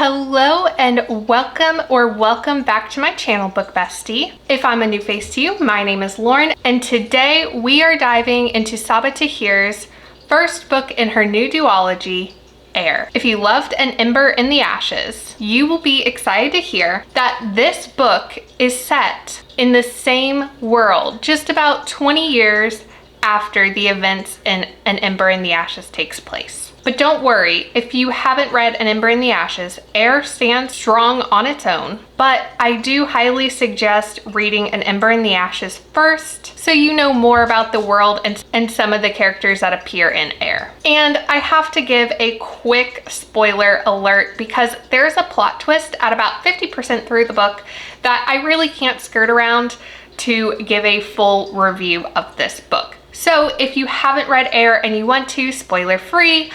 Hello and welcome back to my channel, Book Bestie. If I'm a new face to you, my name is Lauren, and today we are diving into Sabaa Tahir's first book in her new duology, Heir. If you loved An Ember in the Ashes, you will be excited to hear that this book is set in the same world, just about 20 years after the events in An Ember in the Ashes takes place. But don't worry, if you haven't read An Ember in the Ashes, Heir stands strong on its own, but I do highly suggest reading An Ember in the Ashes first so you know more about the world and some of the characters that appear in Heir. And I have to give a quick spoiler alert because there's a plot twist at about 50% through the book that I really can't skirt around to give a full review of this book. So if you haven't read Heir and you want to, spoiler free,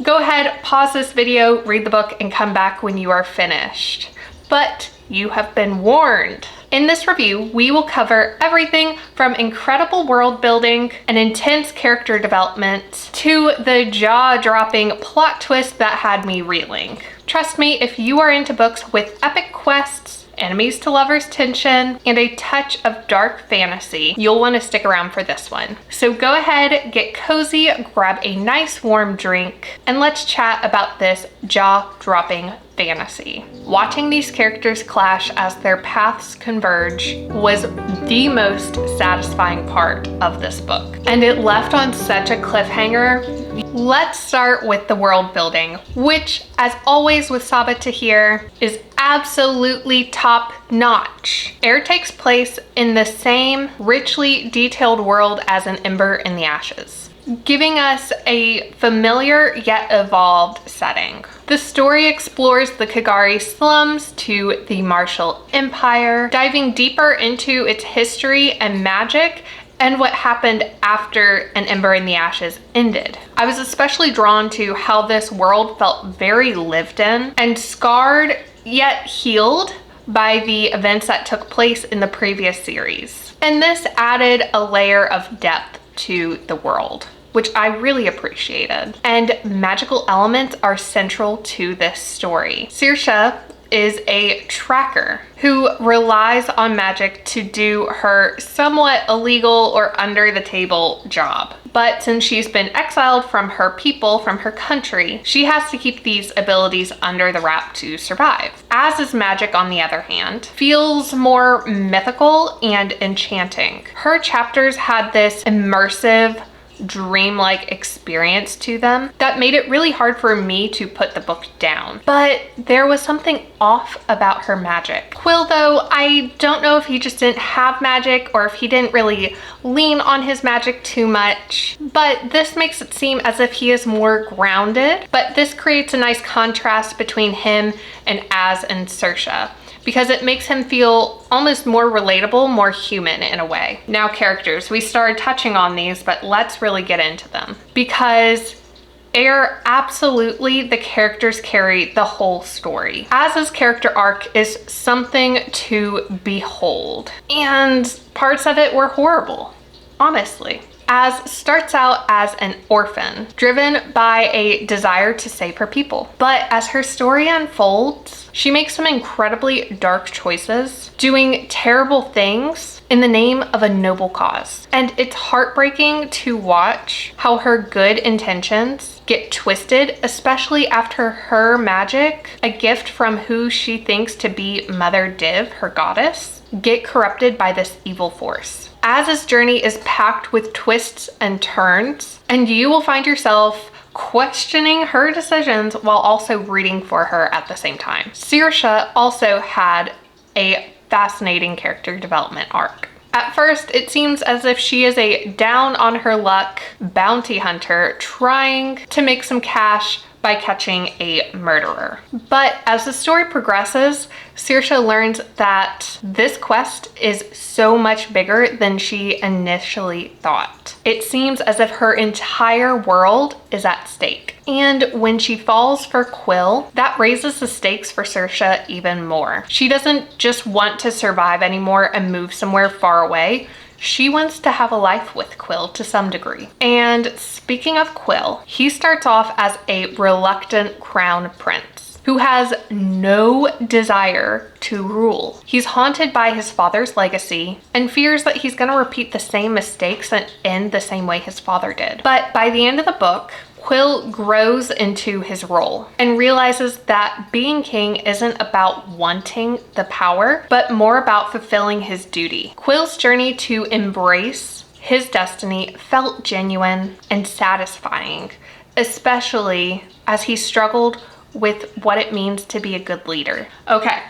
go ahead, pause this video, read the book, and come back when you are finished. But you have been warned. In this review, we will cover everything from incredible world building and intense character development to the jaw-dropping plot twist that had me reeling. Trust me, if you are into books with epic quests, enemies to lovers tension, and a touch of dark fantasy, you'll want to stick around for this one. So go ahead, get cozy, grab a nice warm drink, and let's chat about this jaw-dropping fantasy. Watching these characters clash as their paths converge was the most satisfying part of this book, and it left on such a cliffhanger. Let's start with the world building, which, as always with Sabaa Tahir, is absolutely top notch. Heir takes place in the same richly detailed world as An Ember in the Ashes, giving us a familiar yet evolved setting. The story explores the Kagari slums to the Martial Empire, diving deeper into its history and magic and what happened after An Ember in the Ashes ended. I was especially drawn to how this world felt very lived in and scarred yet healed by the events that took place in the previous series. And this added a layer of depth to the world, which I really appreciated. And magical elements are central to this story. Saoirse is a tracker who relies on magic to do her somewhat illegal or under the table job. But since she's been exiled from her people, from her country, she has to keep these abilities under the wrap to survive. Az's magic, on the other hand, feels more mythical and enchanting. Her chapters had this immersive, dreamlike experience to them that made it really hard for me to put the book down. But there was something off about her magic. Quill, though, I don't know if he just didn't have magic or if he didn't really lean on his magic too much, but this makes it seem as if he is more grounded. But this creates a nice contrast between him and Az and Saoirse, because it makes him feel almost more relatable, more human in a way. Now, characters, we started touching on these, but let's really get into them. Because Heir, absolutely, the characters carry the whole story. Az's character arc is something to behold, and parts of it were horrible, honestly. Az starts out as an orphan, driven by a desire to save her people. But as her story unfolds, she makes some incredibly dark choices, doing terrible things in the name of a noble cause. And it's heartbreaking to watch how her good intentions get twisted, especially after her magic, a gift from who she thinks to be Mother Div, her goddess, get corrupted by this evil force. Az's journey is packed with twists and turns, and you will find yourself questioning her decisions while also rooting for her at the same time. Saoirse also had a fascinating character development arc. At first, it seems as if she is a down on her luck bounty hunter trying to make some cash by catching a murderer. But as the story progresses, Saoirse learns that this quest is so much bigger than she initially thought. It seems as if her entire world is at stake. And when she falls for Quill, that raises the stakes for Saoirse even more. She doesn't just want to survive anymore and move somewhere far away. She wants to have a life with Quill to some degree. And speaking of Quill, he starts off as a reluctant crown prince who has no desire to rule. He's haunted by his father's legacy and fears that he's going to repeat the same mistakes and end the same way his father did. But by the end of the book, Quill grows into his role and realizes that being king isn't about wanting the power, but more about fulfilling his duty. Quill's journey to embrace his destiny felt genuine and satisfying, especially as he struggled with what it means to be a good leader. Okay,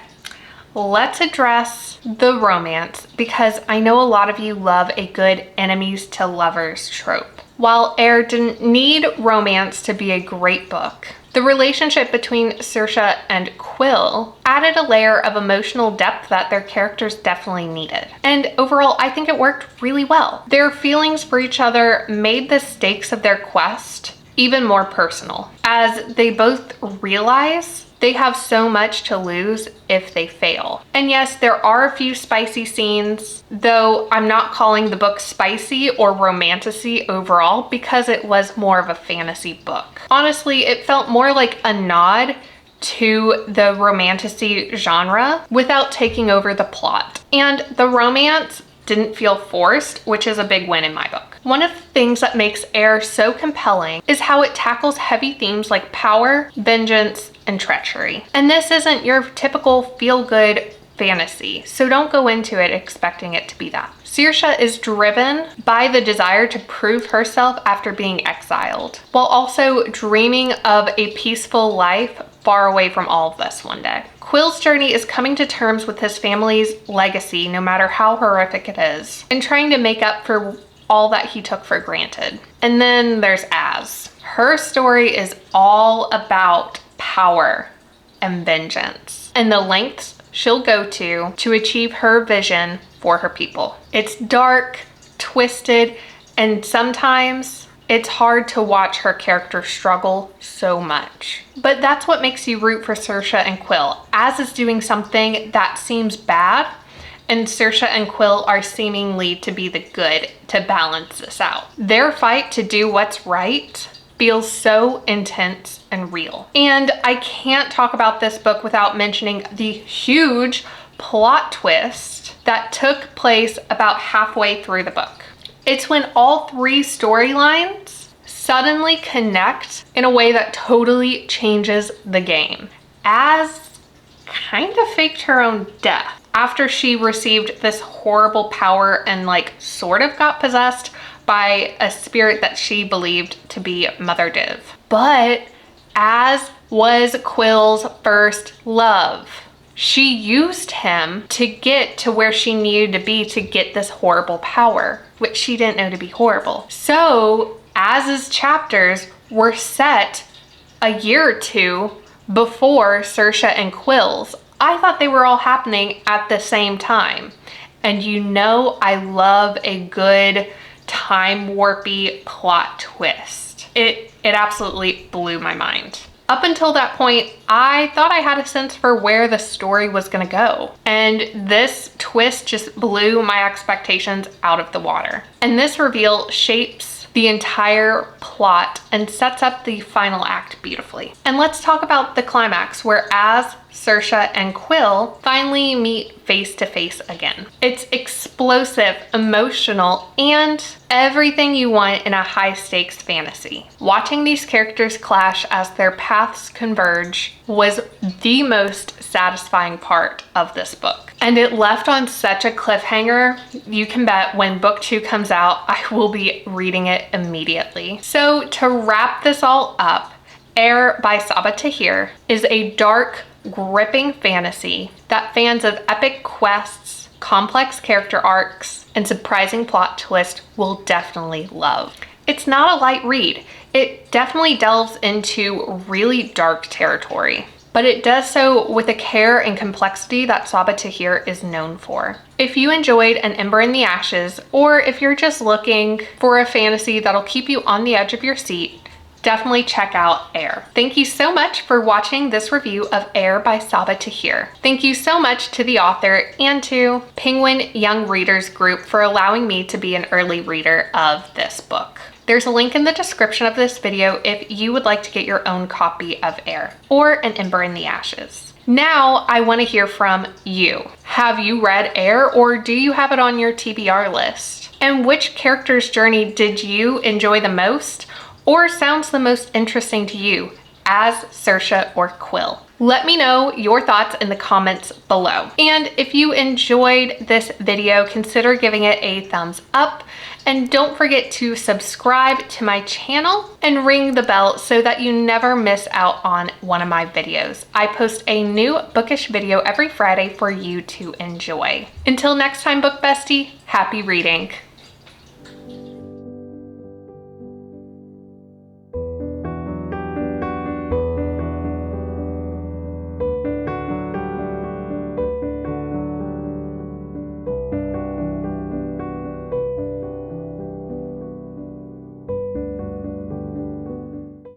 let's address the romance, because I know a lot of you love a good enemies to lovers trope. While Heir didn't need romance to be a great book, the relationship between Saoirse and Quill added a layer of emotional depth that their characters definitely needed. And overall, I think it worked really well. Their feelings for each other made the stakes of their quest even more personal, as they both realize they have so much to lose if they fail. And yes, there are a few spicy scenes, though I'm not calling the book spicy or romantasy overall because it was more of a fantasy book. Honestly, it felt more like a nod to the romantasy genre without taking over the plot. And the romance didn't feel forced, which is a big win in my book. One of the things that makes Heir so compelling is how it tackles heavy themes like power, vengeance, and treachery. And this isn't your typical feel-good fantasy, so don't go into it expecting it to be that. Saoirse is driven by the desire to prove herself after being exiled, while also dreaming of a peaceful life far away from all of this one day. Quill's journey is coming to terms with his family's legacy, no matter how horrific it is, and trying to make up for all that he took for granted. And then there's Az. Her story is all about power and vengeance, and the lengths she'll go to achieve her vision for her people. It's dark, twisted, and sometimes it's hard to watch her character struggle so much. But that's what makes you root for Saoirse and Quill. Az is doing something that seems bad, and Saoirse and Quill are seemingly to be the good to balance this out. Their fight to do what's right feels so intense and real. And I can't talk about this book without mentioning the huge plot twist that took place about halfway through the book. It's when all three storylines suddenly connect in a way that totally changes the game. Az kind of faked her own death after she received this horrible power and like sort of got possessed by a spirit that she believed to be Mother Div. But Az was Quill's first love. She used him to get to where she needed to be to get this horrible power, which she didn't know to be horrible. So Az's chapters were set a year or two before Saoirse and Quill's. I thought they were all happening at the same time. And you know I love a good time warpy plot twist. It absolutely blew my mind. Up until that point, I thought I had a sense for where the story was gonna go. And this twist just blew my expectations out of the water. And this reveal shapes the entire plot and sets up the final act beautifully. And let's talk about the climax where Az, Saoirse, and Quill finally meet face to face again. It's explosive, emotional, and everything you want in a high stakes fantasy. Watching these characters clash as their paths converge was the most satisfying part of this book. And it left on such a cliffhanger. You can bet when book 2 comes out, I will be reading it immediately. So to wrap this all up, Heir by Sabaa Tahir is a dark, gripping fantasy that fans of epic quests, complex character arcs, and surprising plot twists will definitely love. It's not a light read. It definitely delves into really dark territory, but it does so with a care and complexity that Sabaa Tahir is known for. If you enjoyed An Ember in the Ashes, or if you're just looking for a fantasy that'll keep you on the edge of your seat, definitely check out Heir. Thank you so much for watching this review of Heir by Sabaa Tahir. Thank you so much to the author and to Penguin Young Readers Group for allowing me to be an early reader of this book. There's a link in the description of this video if you would like to get your own copy of Heir or An Ember in the Ashes. Now I want to hear from you. Have you read Heir, or do you have it on your TBR list? And which character's journey did you enjoy the most or sounds the most interesting to you as Saoirse or Quill? Let me know your thoughts in the comments below. And if you enjoyed this video, consider giving it a thumbs up. And don't forget to subscribe to my channel and ring the bell so that you never miss out on one of my videos. I post a new bookish video every Friday for you to enjoy. Until next time, Book Bestie, happy reading.